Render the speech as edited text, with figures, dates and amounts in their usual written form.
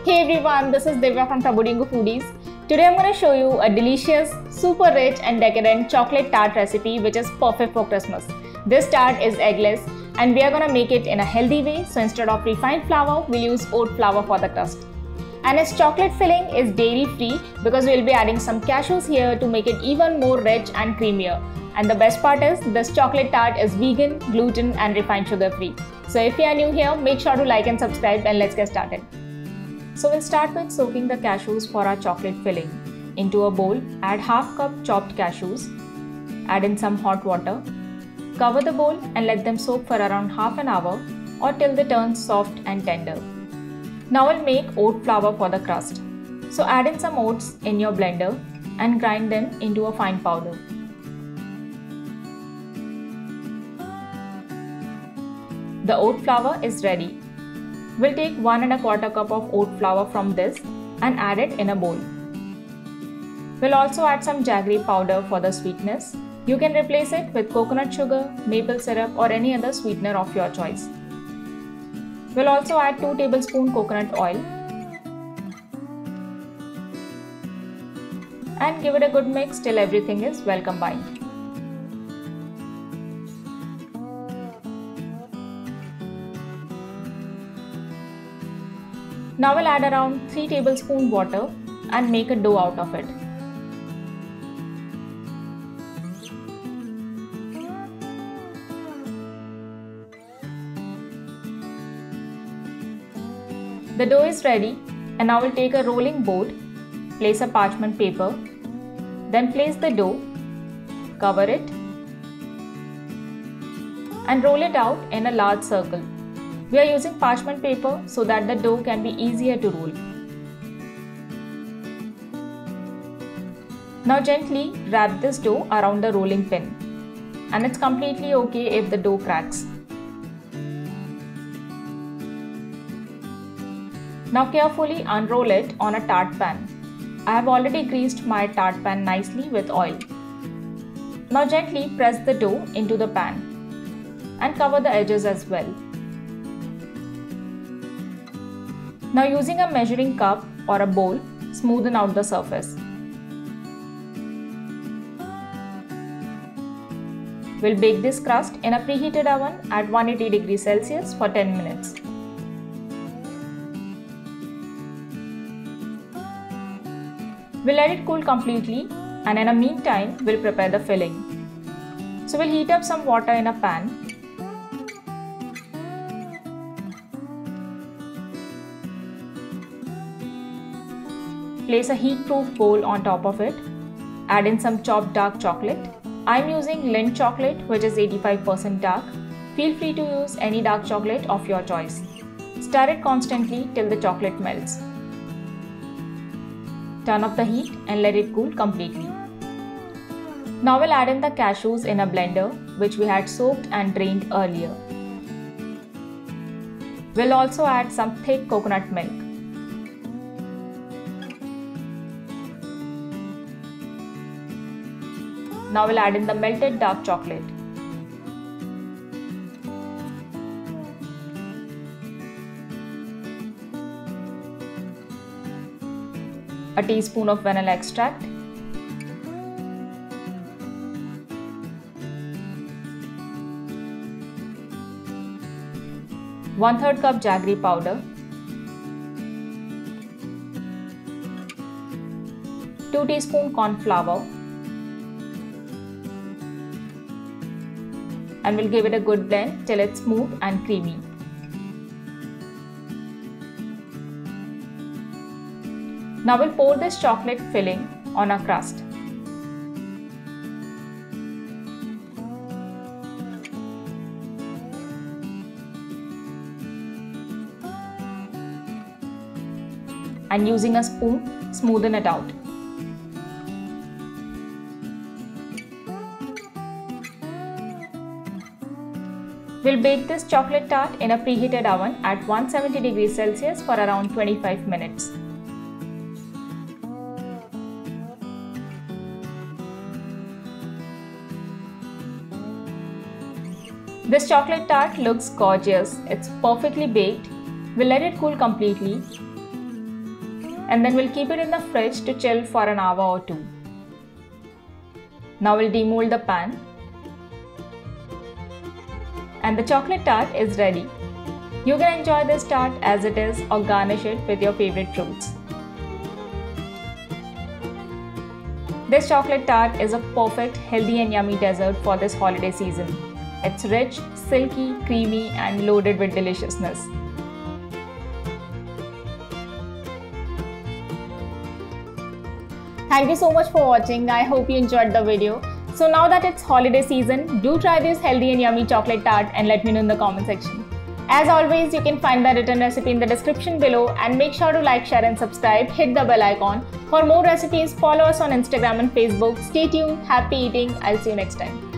Hey everyone, this is Divya from Tabudingo Foodies. Today I'm going to show you a delicious, super rich and decadent chocolate tart recipe which is perfect for Christmas. This tart is eggless and we are going to make it in a healthy way. So instead of refined flour, we'll use oat flour for the crust. And its chocolate filling is dairy free because we'll be adding some cashews here to make it even more rich and creamier. And the best part is this chocolate tart is vegan, gluten and refined sugar free. So if you are new here, make sure to like and subscribe and let's get started. So we'll start with soaking the cashews for our chocolate filling. Into a bowl, add half cup chopped cashews. Add in some hot water. Cover the bowl and let them soak for around half an hour or till they turn soft and tender. Now we'll make oat flour for the crust. So add in some oats in your blender and grind them into a fine powder. The oat flour is ready. We'll take 1 1/4 cup of oat flour from this and add it in a bowl. We'll also add some jaggery powder for the sweetness. You can replace it with coconut sugar, maple syrup or any other sweetener of your choice. We'll also add 2 tablespoons coconut oil and give it a good mix till everything is well combined. Now we'll add around 3 tablespoons water and make a dough out of it. The dough is ready and now we'll take a rolling board, place a parchment paper, then place the dough, cover it and roll it out in a large circle. We are using parchment paper so that the dough can be easier to roll. Now gently wrap this dough around the rolling pin and it's completely okay if the dough cracks. Now carefully unroll it on a tart pan. I have already greased my tart pan nicely with oil. Now gently press the dough into the pan and cover the edges as well. Now using a measuring cup or a bowl, smoothen out the surface. We'll bake this crust in a preheated oven at 180 degrees Celsius for 10 minutes. We'll let it cool completely and in the meantime, we'll prepare the filling. So we'll heat up some water in a pan. Place a heat-proof bowl on top of it. Add in some chopped dark chocolate. I'm using Lindt chocolate which is 85% dark. Feel free to use any dark chocolate of your choice. Stir it constantly till the chocolate melts. Turn off the heat and let it cool completely. Now we'll add in the cashews in a blender which we had soaked and drained earlier. We'll also add some thick coconut milk. Now we'll add in the melted dark chocolate. A teaspoon of vanilla extract. One-third cup jaggery powder. 2 teaspoons corn flour. And we'll give it a good blend till it's smooth and creamy. Now we'll pour this chocolate filling on our crust. And using a spoon, smoothen it out. We'll bake this chocolate tart in a preheated oven at 170 degrees Celsius for around 25 minutes. This chocolate tart looks gorgeous. It's perfectly baked. We'll let it cool completely. and then we'll keep it in the fridge to chill for an hour or two. Now we'll demold the pan, and the chocolate tart is ready. You can enjoy this tart as it is or garnish it with your favorite fruits. This chocolate tart is a perfect, healthy and yummy dessert for this holiday season. It's rich, silky, creamy and loaded with deliciousness. Thank you so much for watching. I hope you enjoyed the video. So now that it's holiday season, do try this healthy and yummy chocolate tart and let me know in the comment section. As always, you can find the written recipe in the description below, and make sure to like, share and subscribe. Hit the bell icon. For more recipes, follow us on Instagram and Facebook. Stay tuned. Happy eating. I'll see you next time.